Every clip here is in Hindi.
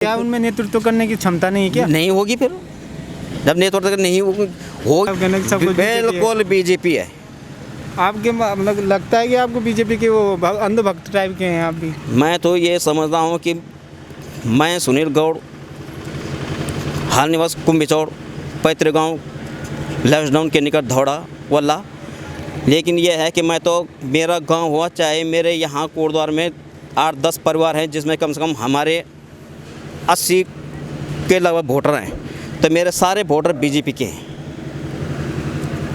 क्या उनमें नेतृत्व करने की क्षमता नहीं है क्या? नहीं होगी फिर जब नेतृत्व नहीं आप कहने का सब कुछ बिल्कुल बीजेपी है। आपके मतलब लगता है कि आपको बीजेपी के वो अंधभक्त टाइप के हैं आप भी? मैं तो ये समझता हूँ कि मैं सुनील गौड़, हाल निवास कुम्भिचौड़, पैतृक गाँव लैंसडाउन के निकट धौड़ा वल्ला। लेकिन यह है कि मैं तो मेरा गांव हुआ चाहे मेरे यहाँ कोटद्वार में 8-10 परिवार हैं जिसमें कम से कम हमारे 80 के लगभग वोटर हैं, तो मेरे सारे वोटर बीजेपी के हैं।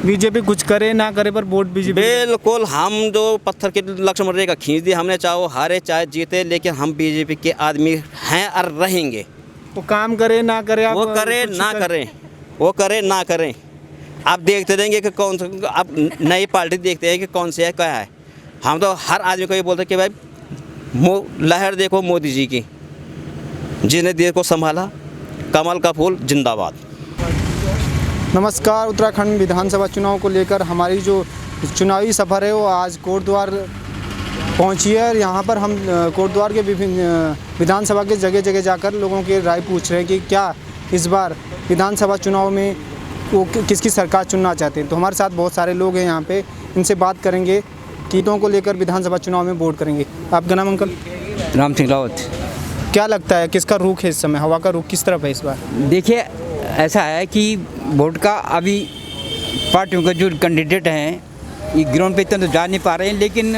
बीजेपी कुछ करे ना करे पर वोट बीजेपी। बिल्कुल, हम जो पत्थर के लक्ष्मण रेखा खींच दी हमने, चाहे वो हारे चाहे जीते, लेकिन हम बीजेपी के आदमी हैं और रहेंगे। वो काम करे ना करे, आप वो करे ना करें, वो करे ना करें, आप देखते रहेंगे कि कौन सा, आप नई पार्टी देखते हैं कि कौन सी है क्या है। हम तो हर आदमी को ये बोलते हैं कि भाई लहर देखो मोदी जी की, जिसने देश को संभाला, कमल का फूल जिंदाबाद। नमस्कार। उत्तराखंड विधानसभा चुनाव को लेकर हमारी जो चुनावी सफ़र है वो आज कोटद्वार पहुंची है और यहाँ पर हम कोटद्वार के विभिन्न विधानसभा के जगह जगह जाकर लोगों की राय पूछ रहे हैं कि क्या इस बार विधानसभा चुनाव में वो किसकी सरकार चुनना चाहते हैं। तो हमारे साथ बहुत सारे लोग हैं यहाँ पे, इनसे बात करेंगे, कीटों को लेकर विधानसभा चुनाव में वोट करेंगे। आपका नाम अंकल? राम सिंह रावत। क्या लगता है किसका रुख है इस समय, हवा का रुख किस तरफ है इस बार? देखिए, ऐसा है कि वोट का अभी पार्टियों का जो कैंडिडेट हैं ये ग्राउंड पे इतना तो जा नहीं पा रहे हैं, लेकिन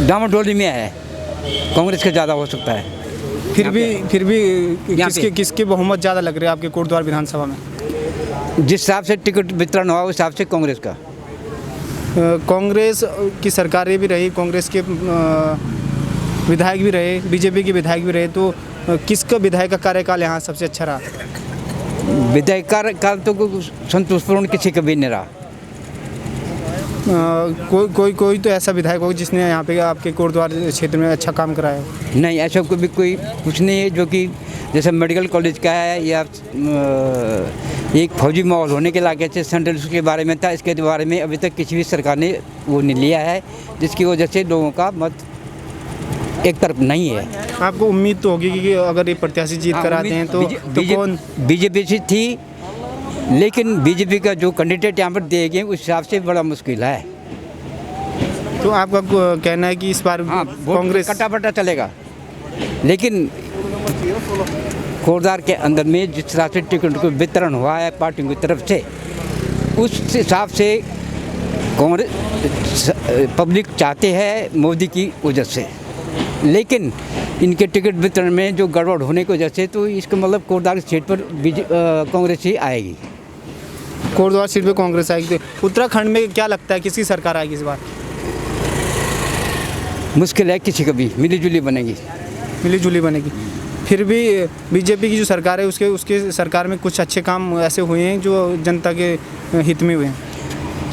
डामाडोली में है, कांग्रेस का ज़्यादा हो सकता है। फिर भी किसके बहुमत ज़्यादा लग रहे हैं आपके कोटद्वार विधानसभा में? जिस हिसाब से टिकट वितरण हुआ उस हिसाब से कांग्रेस का। कांग्रेस की सरकारें भी रही, कांग्रेस के विधायक भी रहे, बीजेपी के विधायक भी रहे, तो किसका विधायक का कार्यकाल यहाँ सबसे अच्छा रहा? विधायक कार्यकाल तो संतोषपूर्ण किसी का भी नहीं रहा। कोई तो ऐसा विधायक होगा जिसने यहाँ पे आपके कोटद्वार क्षेत्र में अच्छा काम कराया है? नहीं, ऐसा भी कोई कुछ नहीं है, जो कि जैसे मेडिकल कॉलेज का है या एक फौजी माहौल होने के लायक से सेंट्रल के बारे में था, इसके बारे में अभी तक किसी भी सरकार ने वो नहीं लिया है, जिसकी वजह से लोगों का मत एक तरफ नहीं है। आपको उम्मीद तो होगी कि अगर ये प्रत्याशी जीत कर आते हैं तो कौन? बीजेपी से थी, लेकिन बीजेपी का जो कैंडिडेट यहाँ पर दिए गए उस हिसाब से बड़ा मुश्किल है। तो आपका कहना है कि इस बार कांग्रेस कटापटा चलेगा, लेकिन कोटद्वार के अंदर में जिस हिसाब से टिकट को वितरण हुआ है पार्टियों की तरफ से, उस हिसाब से कांग्रेस पब्लिक चाहते हैं मोदी की वजह से, लेकिन इनके टिकट वितरण में जो गड़बड़ होने की वजह से, तो इसका मतलब कोटद्वार सीट पर कांग्रेस ही आएगी। कोटद्वार सीट पे कांग्रेस आएगी। उत्तराखंड में क्या लगता है किसकी सरकार आएगी इस बार? मुश्किल है, किसी का भी मिली-जुली बनेगी। मिली-जुली बनेगी। फिर भी बीजेपी की जो सरकार है उसके सरकार में कुछ अच्छे काम ऐसे हुए हैं जो जनता के हित में हुए हैं।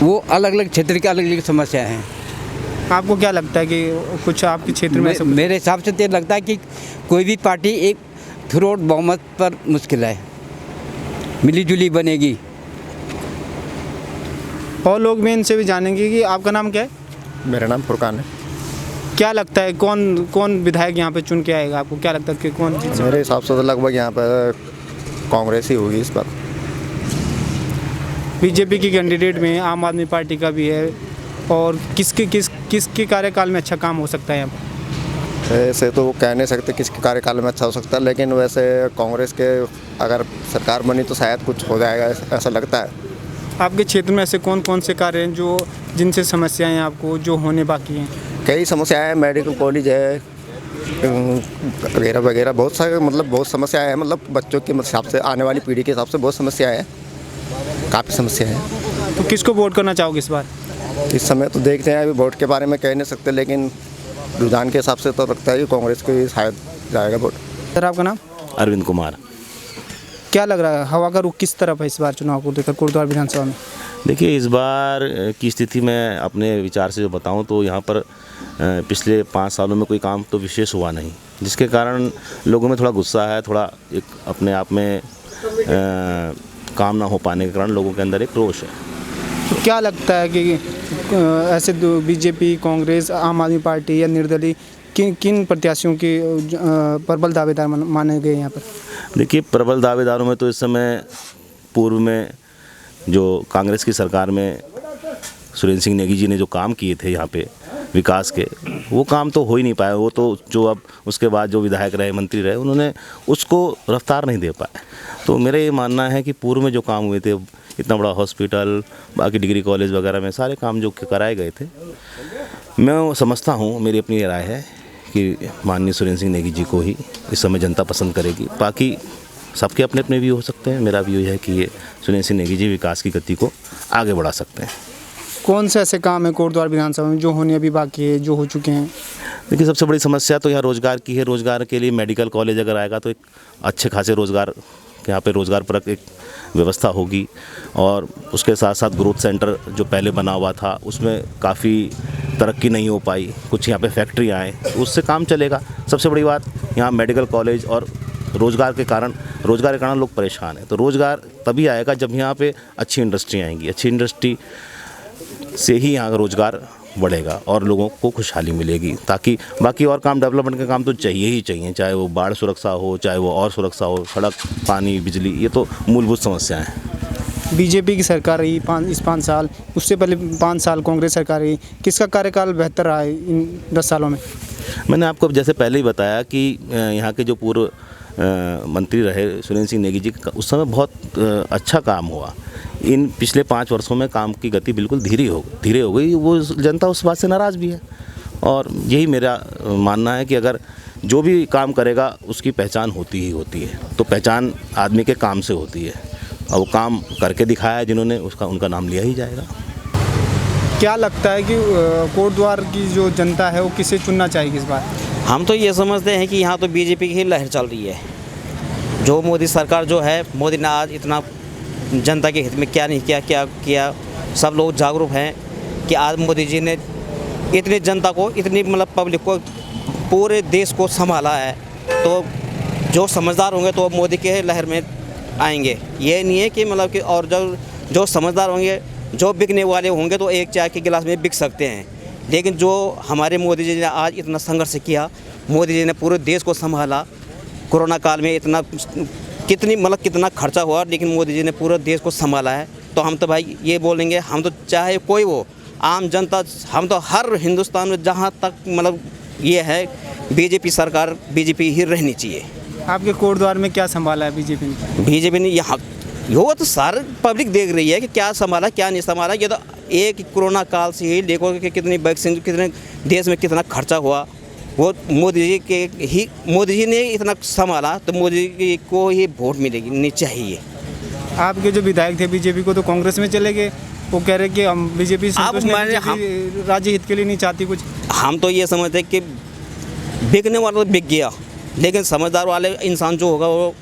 वो अलग अलग क्षेत्र की अलग अलग समस्याएं हैं। आपको क्या लगता है कि कुछ आपके क्षेत्र में? मेरे हिसाब से तो लगता है कि कोई भी पार्टी एक थ्रू आउट बहुमत पर मुश्किल है, मिली-जुली बनेगी। और लोग भी इनसे भी जानेंगे कि आपका नाम क्या है? मेरा नाम फुरकान है। क्या लगता है कौन विधायक यहाँ पे चुन के आएगा? आपको क्या लगता है कि कौन? मेरे हिसाब से तो लगभग यहाँ पर कांग्रेस ही होगी इस बार। बीजेपी की कैंडिडेट में आम आदमी पार्टी का भी है, और किसके कार्यकाल में अच्छा काम हो सकता है यहाँ पर? ऐसे तो कह नहीं सकते किसके कार्यकाल में अच्छा हो सकता है, लेकिन वैसे कांग्रेस के अगर सरकार बनी तो शायद कुछ हो जाएगा, ऐसा लगता है। आपके क्षेत्र में ऐसे कौन से कार्य हैं जो जिनसे समस्याएं आपको जो होने बाकी हैं? कई समस्याएं हैं, मेडिकल कॉलेज है वगैरह वगैरह, बहुत सारे बहुत समस्याएं हैं, बच्चों के हिसाब से, आने वाली पीढ़ी के हिसाब से बहुत समस्याएं हैं, काफ़ी समस्याएं हैं। तो किसको वोट करना चाहोगे इस बार? इस समय तो देखते हैं, अभी वोट के बारे में कह नहीं सकते, लेकिन रुझान के हिसाब से तो लगता है कि कांग्रेस को ही शायद जाएगा वोट। सर, आपका नाम? अरविंद कुमार। क्या लग रहा है हवा का रुख किस तरफ है इस बार चुनाव को लेकर कोटद्वार विधानसभा में? देखिए, इस बार की स्थिति में अपने विचार से जो बताऊं तो यहाँ पर पिछले 5 सालों में कोई काम तो विशेष हुआ नहीं, जिसके कारण लोगों में थोड़ा गुस्सा है, थोड़ा एक अपने आप में काम ना हो पाने के कारण लोगों के अंदर एक रोष है। तो क्या लगता है कि ऐसे बीजेपी, कांग्रेस, आम आदमी पार्टी या निर्दलीय किन प्रत्याशियों के प्रबल दावेदार माने गए यहाँ पर? देखिए, प्रबल दावेदारों में तो इस समय पूर्व में जो कांग्रेस की सरकार में सुरेंद्र सिंह नेगी जी ने जो काम किए थे यहाँ पे विकास के, वो काम तो हो ही नहीं पाया। वो तो जो अब उसके बाद जो विधायक रहे, मंत्री रहे, उन्होंने उसको रफ्तार नहीं दे पाए। तो मेरा ये मानना है कि पूर्व में जो काम हुए थे, इतना बड़ा हॉस्पिटल, बाकी डिग्री कॉलेज वगैरह में सारे काम जो कराए गए थे, मैं समझता हूँ, मेरी अपनी राय है कि माननीय सुरेंद्र सिंह नेगी जी को ही इस समय जनता पसंद करेगी। बाकी सबके अपने अपने व्यू हो सकते हैं। मेरा व्यू है कि ये सुरेंद्र सिंह नेगी जी विकास की गति को आगे बढ़ा सकते हैं। कौन से ऐसे काम है कोटद्वार विधानसभा में जो होने अभी बाकी है, जो हो चुके हैं? देखिए, सबसे बड़ी समस्या तो यहाँ रोज़गार की है। रोज़गार के लिए मेडिकल कॉलेज अगर आएगा तो एक अच्छे खासे रोज़गार, यहाँ पे रोज़गार परक एक व्यवस्था होगी। और उसके साथ साथ ग्रोथ सेंटर जो पहले बना हुआ था उसमें काफ़ी तरक्की नहीं हो पाई। कुछ यहाँ पे फैक्ट्री आए, उससे काम चलेगा। सबसे बड़ी बात यहाँ मेडिकल कॉलेज और रोज़गार के कारण लोग परेशान हैं। तो रोज़गार तभी आएगा जब यहाँ पे अच्छी इंडस्ट्री आएंगी। अच्छी इंडस्ट्री से ही यहाँ का रोज़गार बढ़ेगा और लोगों को खुशहाली मिलेगी। ताकि बाकी और काम, डेवलपमेंट के काम तो चाहिए ही चाहिए, चाहे वो बाढ़ सुरक्षा हो, चाहे वो और सुरक्षा हो, सड़क, पानी, बिजली, ये तो मूलभूत समस्याएं हैं। बीजेपी की सरकार रही इस 5 साल, उससे पहले 5 साल कांग्रेस सरकार रही, किसका कार्यकाल बेहतर रहा है इन 10 सालों में? मैंने आपको जैसे पहले ही बताया कि यहाँ के जो पूर्व मंत्री रहे सुरेंद्र सिंह नेगी जी, उस समय बहुत अच्छा काम हुआ। इन पिछले 5 वर्षों में काम की गति बिल्कुल धीरे हो गई। वो जनता उस बात से नाराज़ भी है। और यही मेरा मानना है कि अगर जो भी काम करेगा उसकी पहचान होती ही होती है। तो पहचान आदमी के काम से होती है, और वो काम करके दिखाया जिन्होंने, उनका नाम लिया ही जाएगा। क्या लगता है कि कोटद्वार की जो जनता है वो किसे चुनना चाहिए इस बार? हम तो ये समझते हैं कि यहाँ तो बीजेपी की ही लहर चल रही है। जो मोदी सरकार जो है, मोदी ने आज इतना जनता के हित में क्या नहीं किया, क्या किया, सब लोग जागरूक हैं कि आज मोदी जी ने इतनी जनता को, इतनी मतलब पब्लिक को, पूरे देश को संभाला है। तो जो समझदार होंगे तो मोदी के लहर में आएंगे। ये नहीं है कि मतलब कि, और जो समझदार होंगे, जो बिकने वाले होंगे तो एक चाय के गिलास में बिक सकते हैं। लेकिन जो हमारे मोदी जी ने आज इतना संघर्ष किया, मोदी जी ने पूरे देश को संभाला। कोरोना काल में कितना खर्चा हुआ, लेकिन मोदी जी ने पूरे देश को संभाला है। तो हम तो भाई ये बोलेंगे, हम तो चाहे कोई वो आम जनता, हम तो हर हिंदुस्तान में जहाँ तक मतलब ये है, बीजेपी सरकार, बीजेपी ही रहनी चाहिए। आपके कोटद्वार में क्या संभाला है बीजेपी ने? बीजेपी ने यहाँ, वो तो सारी पब्लिक देख रही है कि क्या संभाला क्या नहीं संभाला। ये तो एक कोरोना काल से ही देखो कि कितनी वैक्सीन, कितने देश में कितना खर्चा हुआ, वो मोदी जी ने इतना संभाला। तो मोदी जी को ही वोट मिलेगी नहीं चाहिए। आपके जो विधायक थे बीजेपी को तो कांग्रेस में चले गए, वो कह रहे कि हम बीजेपी राज्य हित के लिए नहीं चाहती कुछ। हम तो ये समझते हैं कि बिकने वाला तो बिक गया, लेकिन समझदार वाले इंसान जो होगा वो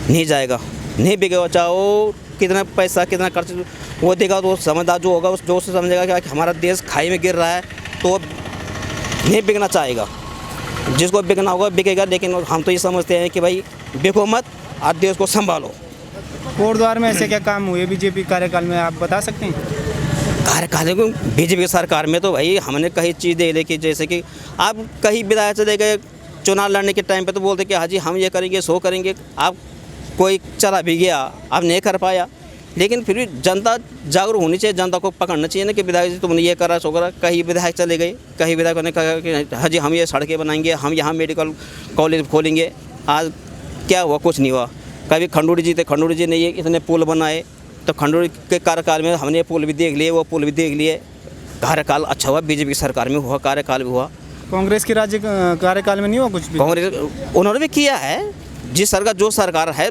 नहीं जाएगा, नहीं बिकेगा। चाहे वो कितना पैसा, कितना खर्च वो देगा, तो समझदार जो होगा उस जो से समझेगा कि हमारा देश खाई में गिर रहा है, तो नहीं बिकना चाहेगा। जिसको बिकना होगा बिकेगा। लेकिन हम तो ये समझते हैं कि भाई बिको मत, आप देश को संभालो। कोटद्वार में ऐसे क्या काम हुए बीजेपी कार्यकाल में, आप बता सकते हैं? कार्यकाल में बीजेपी सरकार में तो भाई हमने कई चीज़ दे ली कि जैसे कि आप कहीं विधायक चले गए चुनाव लड़ने के टाइम पे, तो बोलते कि हाँ जी हम ये करेंगे, सो करेंगे। आप कोई चला भी गया, आप नहीं कर पाया। लेकिन फिर भी जनता जागरूक होनी चाहिए, जनता को पकड़ना चाहिए ना कि विधायक जी तुमने ये करा, सो करा। कहीं विधायक चले गए, कहीं विधायकों ने कहा कि हाँ जी हम ये सड़कें बनाएंगे, हम यहाँ मेडिकल कॉलेज खोलेंगे। आज क्या हुआ? कुछ नहीं हुआ। कभी खंडूरी जी थे, खंडूरी जी ने ये इतने पुल बनाए, तो खंडूरी के कार्यकाल में हमने पुल भी देख लिए, वो पुल भी देख लिए। कार्यकाल अच्छा हुआ, बीजेपी सरकार में हुआ, कार्यकाल भी हुआ। कांग्रेस के राज्य कार्यकाल में नहीं हुआ कुछ भी? कांग्रेस उन्होंने भी किया है, जिस सरकार जो सरकार है,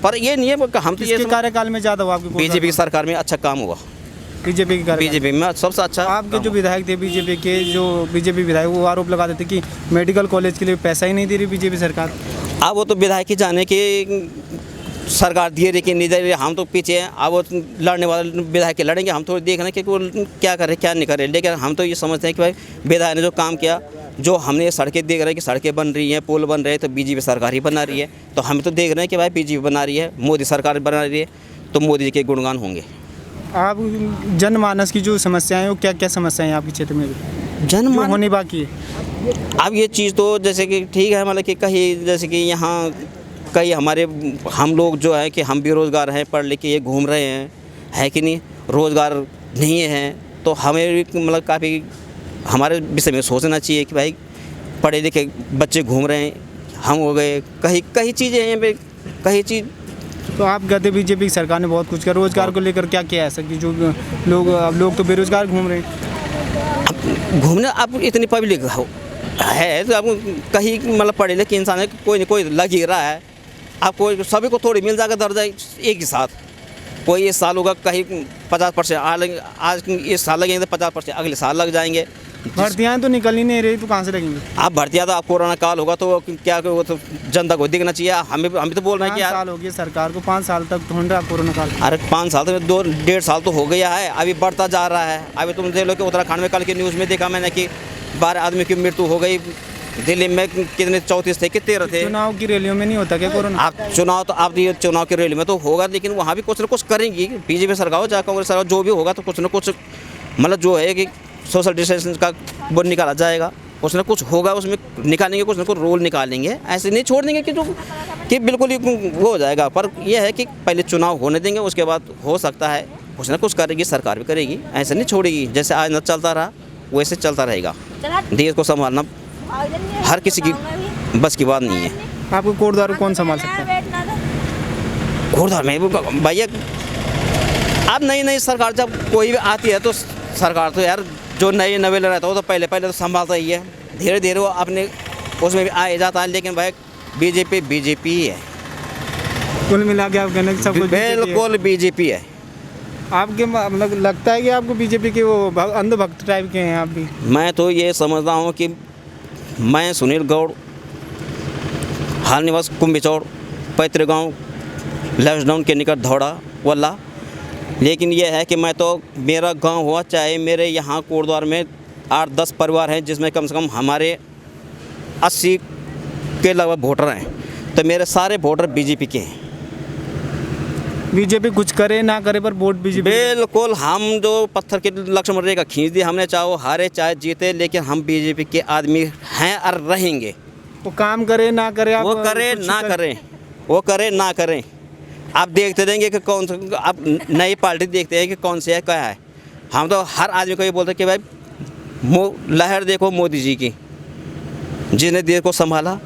पर ये नहीं है कि हम तो ये कार्यकाल में ज़्यादा हुआ। बीजेपी की सरकार में अच्छा काम हुआ, बीजेपी की बीजेपी में सबसे अच्छा। आपके जो विधायक थे बीजेपी के, जो बीजेपी विधायक, वो आरोप लगाते थे कि मेडिकल कॉलेज के लिए पैसा ही नहीं दे रही बीजेपी सरकार। अब वो तो विधायक ही जाने कि सरकार दिए रही कि नहीं दे रही, हम तो पीछे हैं। अब वो लड़ने वाले विधायक के लड़ेंगे, हम थोड़ी देख रहे हैं कि वो क्या करे क्या नहीं करे। लेकिन हम तो ये समझते हैं कि भाई विधायक ने जो काम किया, जो हमने सड़कें देख रहे हैं कि सड़कें बन रही हैं, पुल बन रहे हैं, तो बीजेपी सरकार ही बना रही है। तो हम तो देख रहे हैं कि भाई बीजेपी बना रही है, मोदी सरकार बना रही है, तो मोदी जी के गुणगान होंगे। आप जनमानस की जो समस्याएं हैं, वो क्या क्या समस्याएं हैं आपके क्षेत्र में? जो जनमान होने बाकी है? अब ये चीज़ तो जैसे कि ठीक है, मतलब कि कहीं जैसे कि यहाँ कई हमारे हम लोग जो है कि हम बेरोज़गार हैं, पढ़ लिख के ये घूम रहे हैं, है कि नहीं, रोज़गार नहीं है, तो हमें भी मतलब काफ़ी हमारे विषय में सोचना चाहिए कि भाई पढ़े लिखे बच्चे घूम रहे हैं, हम हो गए कहीं कई चीज़ें हैं भाई, कई चीज़। तो आप कहते बीजेपी की सरकार ने बहुत कुछ किया, रोजगार को लेकर क्या किया है ऐसा कि जो लोग तो बेरोजगार घूम रहे हैं? अब घूमने अब इतनी पब्लिक है तो अब कहीं मतलब पढ़े लिखे इंसान है, कोई न कोई लग ही रहा है। अब कोई सभी को थोड़ी मिल जाएगा दर्जा एक ही साथ, कोई इस साल होगा कहीं 50% आज इस साल लगेंगे तो 50% अगले साल लग जाएंगे। भर्तियाँ तो निकल ही नहीं रही, तो कहाँ से लगेंगे? आप भर्तियाँ तो आप कोरोना काल होगा तो क्या वो तो जनता को दिखना चाहिए। हम भी तो बोल रहे हैं 5 कि यार साल हो गए सरकार को, 5 साल तक ढूंढ रहा कोरोना काल। अरे 5 साल तो 2-1.5 साल तो हो गया है, अभी बढ़ता जा रहा है। अभी तुम देख लो कि उत्तराखंड में कल की न्यूज़ में देखा मैंने कि 12 आदमी की मृत्यु हो गई, दिल्ली में कितने 34 थे कि 13 थे। चुनाव की रैलियों में नहीं होता क्या कोरोना? आप ये चुनाव की रैली में तो होगा, लेकिन वहाँ भी कुछ ना कुछ करेंगी बीजेपी सरकार हो चाहे कांग्रेस सरकार, जो भी होगा तो कुछ ना कुछ मतलब जो है कि सोशल डिस्टेंस का वो निकाला जाएगा, कुछ ना कुछ होगा उसमें निकालेंगे, कुछ ना कुछ रोल निकालेंगे। ऐसे नहीं छोड़ देंगे कि बिल्कुल ही वो हो जाएगा। पर यह है कि पहले चुनाव होने देंगे, उसके बाद हो सकता है कुछ ना कुछ करेगी सरकार भी करेगी, ऐसे नहीं छोड़ेगी। जैसे आज न चलता रहा वैसे चलता रहेगा। देश को संभालना हर किसी की बस की बात नहीं है। आपको कोटद्वार कौन संभाल सकता है? कोटद्वार में भैया अब नई सरकार जब कोई भी आती है तो सरकार तो यार जो नए नवेले रहता है वो तो पहले तो संभालता ही है, धीरे धीरे वो अपने उसमें भी आ जाता है। लेकिन भाई बीजेपी ही है, कुल मिला के आप कहने सब कुछ बिल्कुल बीजेपी है। आपके मतलब लगता है कि आपको बीजेपी के वो अंधभक्त टाइप के हैं आप भी? मैं तो ये समझता हूँ कि मैं सुनील गौड़, हाल निवास कुम्बिचौड़, पैतृक गाँव लैशडाउन के निकट धौड़ा वल्ला। लेकिन यह है कि मैं तो मेरा गांव हुआ चाहे मेरे यहाँ कोटद्वार में 8-10 परिवार हैं, जिसमें कम से कम हमारे 80 के लगभग वोटर हैं, तो मेरे सारे वोटर बीजेपी के हैं। बीजेपी कुछ करे ना करे पर वोट बीजेपी? बिल्कुल, हम जो पत्थर के लक्ष्मण रेखा खींच दी हमने, चाहे वो हारे चाहे जीते, लेकिन हम बीजेपी के आदमी हैं और रहेंगे। वो काम करे ना करे, वो करे ना करें, आप देखते रहेंगे कि कौन सा आप नई पार्टी देखते हैं कि कौन सी है क्या है। हम तो हर आदमी को ये बोलते हैं कि भाई लहर देखो मोदी जी की, जिसने देश को संभाला,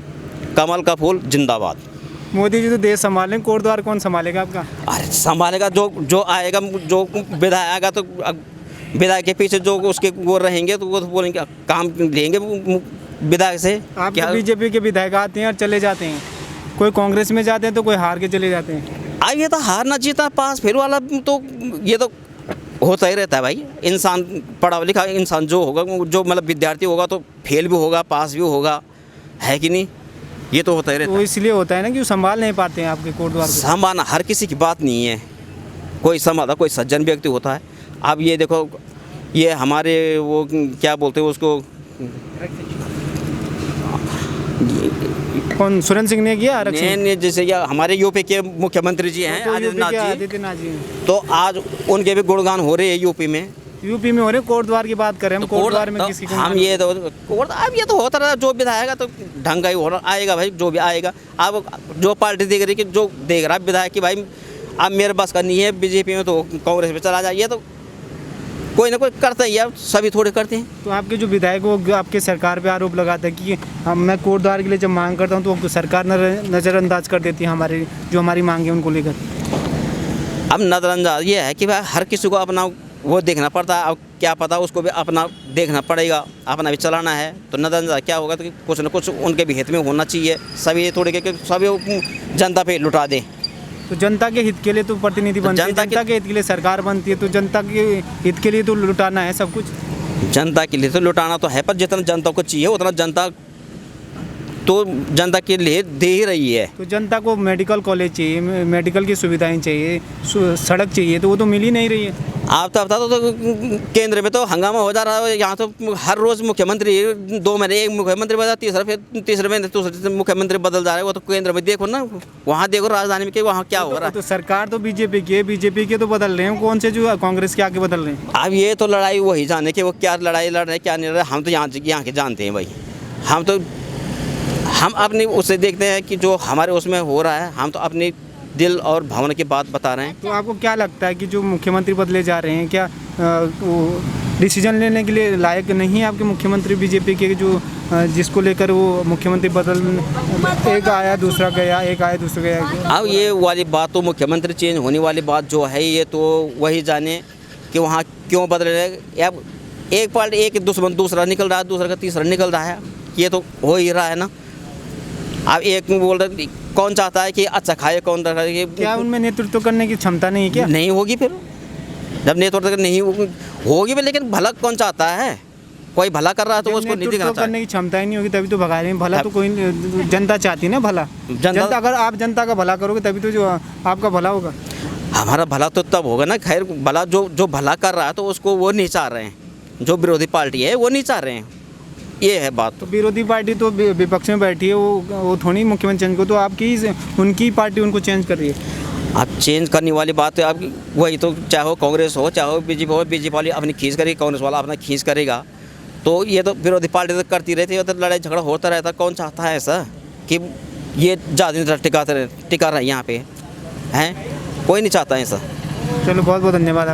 कमल का फूल जिंदाबाद। मोदी जी तो देश संभालें, कोटद्वार कौन संभालेगा आपका? अरे संभालेगा जो आएगा, जो विधायक आएगा तो विधायक के पीछे जो उसके वो रहेंगे तो वो तो बोलेंगे काम लेंगे विधायक से। आप बीजेपी के विधायक आते हैं और चले जाते हैं, कोई कांग्रेस में जाते हैं तो कोई हार के चले जाते हैं। ये तो हार ना जीता पास फिर वाला तो ये तो होता ही रहता है भाई। इंसान पढ़ा लिखा इंसान जो होगा, जो मतलब विद्यार्थी होगा तो फेल भी होगा पास भी होगा, है कि नहीं, ये तो होता ही रहता है। वो इसलिए होता है ना कि वो संभाल नहीं पाते हैं आपके कोटद्वार को। संभालना हर किसी की बात नहीं है, कोई संभालता कोई सज्जन व्यक्ति होता है। अब ये देखो, ये हमारे वो क्या बोलते हैं उसको, कौन सुरेंद्र सिंह ने किया आरक्षण? नहीं, जैसे या हमारे यूपी के मुख्यमंत्री जी हैं आदित्यनाथ जी, तो आज उनके भी गुणगान हो रहे हैं यूपी में हो रहे। कोटद्वार की बात करें हम, कोटद्वार में किसी को हम ये तो अब ये तो होता रहा, जो भी आएगा तो ढंग का ही होना आएगा भाई, जो भी आएगा। अब जो पार्टी देख रही कि जो देख रहा है विधायक कि भाई अब मेरे बस का नहीं है बीजेपी में तो कांग्रेस में चला जाइए, तो कोई ना कोई करता ही है, सभी थोड़े करते हैं। तो आपके जो विधायक वो आपके सरकार पे आरोप लगाते हैं कि मैं कोटद्वार के लिए जब मांग करता हूँ तो सरकार नज़रअंदाज कर देती है हमारी मांग है उनको लेकर। अब नज़रअंदाज ये है कि भाई हर किसी को अपना वो देखना पड़ता है। अब क्या पता उसको भी अपना देखना पड़ेगा, अपना भी चलाना है, तो नज़रअंदाज क्या होगा तो कुछ न कुछ उनके भी हित में होना चाहिए। सभी थोड़े के सभी जनता पे लुटा दें, तो जनता के हित के लिए तो प्रतिनिधि बनते हैं, जनता के हित के लिए सरकार बनती है, तो जनता के हित के लिए तो लुटाना है सब कुछ। जनता के लिए तो लुटाना तो है, पर जितना जनता को चाहिए उतना जनता तो जनता के लिए दे ही रही है। तो जनता को मेडिकल कॉलेज चाहिए, मेडिकल की सुविधाएं चाहिए, सड़क चाहिए, तो वो तो मिल ही नहीं रही है। आप तो बता तो केंद्र में तो हंगामा हो जा रहा है। यहाँ तो हर रोज़ मुख्यमंत्री 2 महीने एक मुख्यमंत्री बदला, तीसरे महीने दूसरे मुख्यमंत्री बदल जा रहा है। वो तो केंद्र में देखो ना, वहाँ देखो राजधानी में कि वहाँ क्या हो रहा है। तो सरकार तो बीजेपी की है, बीजेपी के तो बदल रहे हैं, कौन से जो कांग्रेस के आके बदल रहे हैं। अब ये तो लड़ाई वही जाने कि वो क्या लड़ाई लड़ रहे हैं क्या नहीं लड़ रहे। हम तो यहाँ के जानते हैं भाई। हम अपनी उससे देखते हैं कि जो हमारे उसमें हो रहा है, हम तो अपनी दिल और भावना की बात बता रहे हैं। तो आपको क्या लगता है कि जो मुख्यमंत्री बदले जा रहे हैं, क्या वो डिसीजन लेने के लिए लायक नहीं है आपके मुख्यमंत्री बीजेपी के, जो जिसको लेकर वो मुख्यमंत्री बदल, एक आया दूसरा गया, एक आया दूसरा गया। अब ये वाली बात तो मुख्यमंत्री चेंज होने वाली बात जो है, ये तो वही जाने कि वहाँ क्यों बदल रहे हैं। अब एक पार्टी एक दुश्मन दूसरा निकल रहा है, दूसरा का तीसरा निकल रहा है, ये तो हो ही रहा है ना। अब एक बोल रहे कौन चाहता है कि अच्छा खाए, कौन खाए। क्या उनमें नेतृत्व करने की क्षमता नहीं है क्या? नहीं होगी फिर, जब नेतृत्व नहीं होगी भी, लेकिन भला कौन चाहता है? कोई भला कर रहा है तो उसको नहीं दिखाना चाहिए। करने की क्षमता ही नहीं होगी तभी तो भगा रहे हैं। भला तो कोई जनता चाहती है ना, भला जनता, अगर आप जनता का भला करोगे तभी तो जो आपका भला होगा। हमारा भला तो तब होगा ना। खैर भला जो भला कर रहा है तो उसको वो नहीं चाह रहे हैं, जो विरोधी पार्टी है वो नहीं चाह रहे हैं, ये है बात। तो विरोधी पार्टी तो विपक्ष में बैठी है, वो थोड़ी मुख्यमंत्री चेंज को, तो आपकी उनकी पार्टी उनको चेंज कर रही है। अब चेंज करने वाली बात है आपकी, वही तो चाहे हो कांग्रेस हो चाहे हो बीजेपी हो, बीजेपी वाली अपनी खींच करेगी, कांग्रेस वाला अपना खींच करेगा, तो ये तो विरोधी पार्टी तो करती रहती है, तो लड़ाई झगड़ा होता रहता। कौन चाहता है ऐसा कि ये ज़्यादा टिका रहे यहाँ पे हैं? कोई नहीं चाहता है ऐसा। चलो बहुत बहुत धन्यवाद आप।